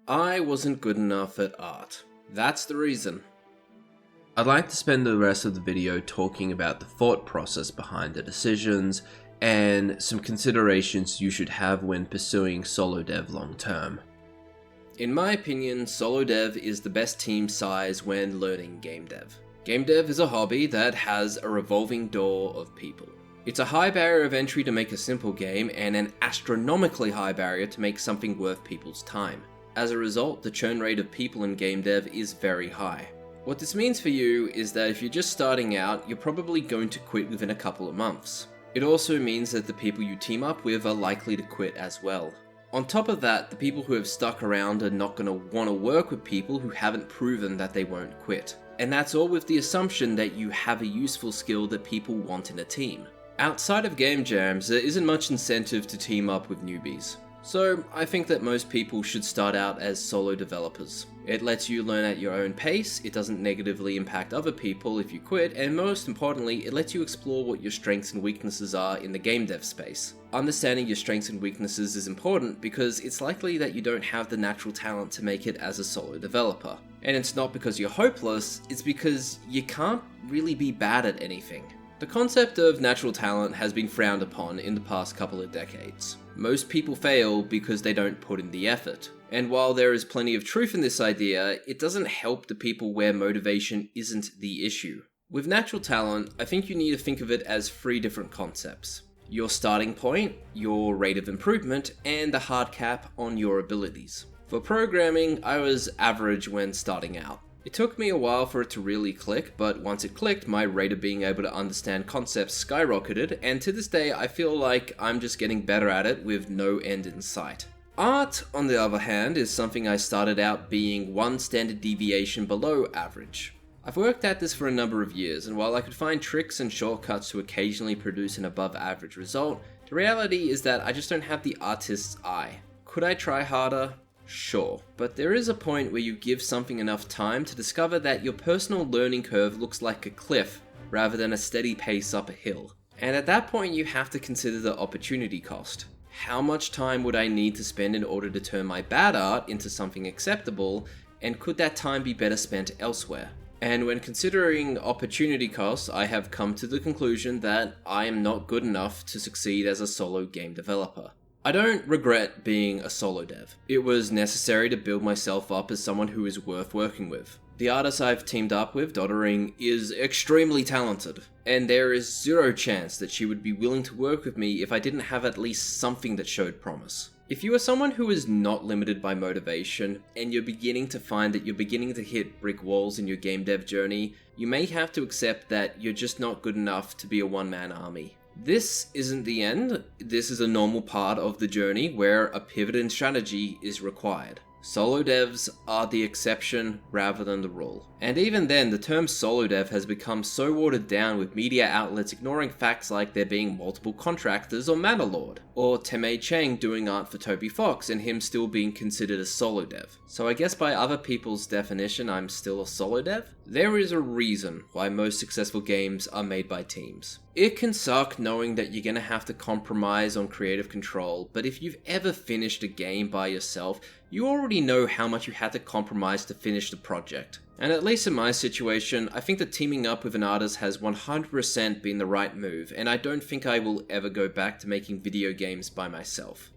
I wasn't good enough at art. That's the reason. I'd like to spend the rest of the video talking about the thought process behind the decisions and some considerations you should have when pursuing solo dev long term. In my opinion, solo dev is the best team size when learning game dev. Game dev is a hobby that has a revolving door of people. It's a high barrier of entry to make a simple game and an astronomically high barrier to make something worth people's time. As a result, the churn rate of people in game dev is very high. What this means for you is that if you're just starting out, you're probably going to quit within a couple of months. It also means that the people you team up with are likely to quit as well. On top of that, the people who have stuck around are not going to want to work with people who haven't proven that they won't quit. And that's all with the assumption that you have a useful skill that people want in a team. Outside of game jams, there isn't much incentive to team up with newbies. So I think that most people should start out as solo developers. It lets you learn at your own pace, it doesn't negatively impact other people if you quit, and most importantly, it lets you explore what your strengths and weaknesses are in the game dev space. Understanding your strengths and weaknesses is important because it's likely that you don't have the natural talent to make it as a solo developer. And it's not because you're hopeless, it's because you can't really be bad at anything. The concept of natural talent has been frowned upon in the past couple of decades. Most people fail because they don't put in the effort. And while there is plenty of truth in this idea, it doesn't help the people where motivation isn't the issue. With natural talent, I think you need to think of it as 3 different concepts. Your starting point, your rate of improvement, and the hard cap on your abilities. For programming, I was average when starting out. It took me a while for it to really click, but once it clicked, my rate of being able to understand concepts skyrocketed, and to this day I feel like I'm just getting better at it with no end in sight. Art, on the other hand, is something I started out being 1 standard deviation below average. I've worked at this for a number of years, and while I could find tricks and shortcuts to occasionally produce an above average result, the reality is that I just don't have the artist's eye. Could I try harder? Sure, but there is a point where you give something enough time to discover that your personal learning curve looks like a cliff rather than a steady pace up a hill. And at that point you have to consider the opportunity cost. How much time would I need to spend in order to turn my bad art into something acceptable, and could that time be better spent elsewhere? And when considering opportunity costs, I have come to the conclusion that I am not good enough to succeed as a solo game developer. I don't regret being a solo dev. It was necessary to build myself up as someone who is worth working with. The artist I've teamed up with, Dottering, is extremely talented, and there is 0 chance that she would be willing to work with me if I didn't have at least something that showed promise. If you are someone who is not limited by motivation, and you're beginning to find that you're beginning to hit brick walls in your game dev journey, you may have to accept that you're just not good enough to be a one-man army. This isn't the end, this is a normal part of the journey where a pivot in strategy is required. Solo devs are the exception rather than the rule. And even then, the term solo dev has become so watered down with media outlets ignoring facts like there being multiple contractors or Manalord, or Teme Chang doing art for Toby Fox and him still being considered a solo dev. So I guess by other people's definition, I'm still a solo dev? There is a reason why most successful games are made by teams. It can suck knowing that you're gonna have to compromise on creative control, but if you've ever finished a game by yourself, you already know how much you had to compromise to finish the project. And at least in my situation, I think that teaming up with an artist has 100% been the right move, and I don't think I will ever go back to making video games by myself.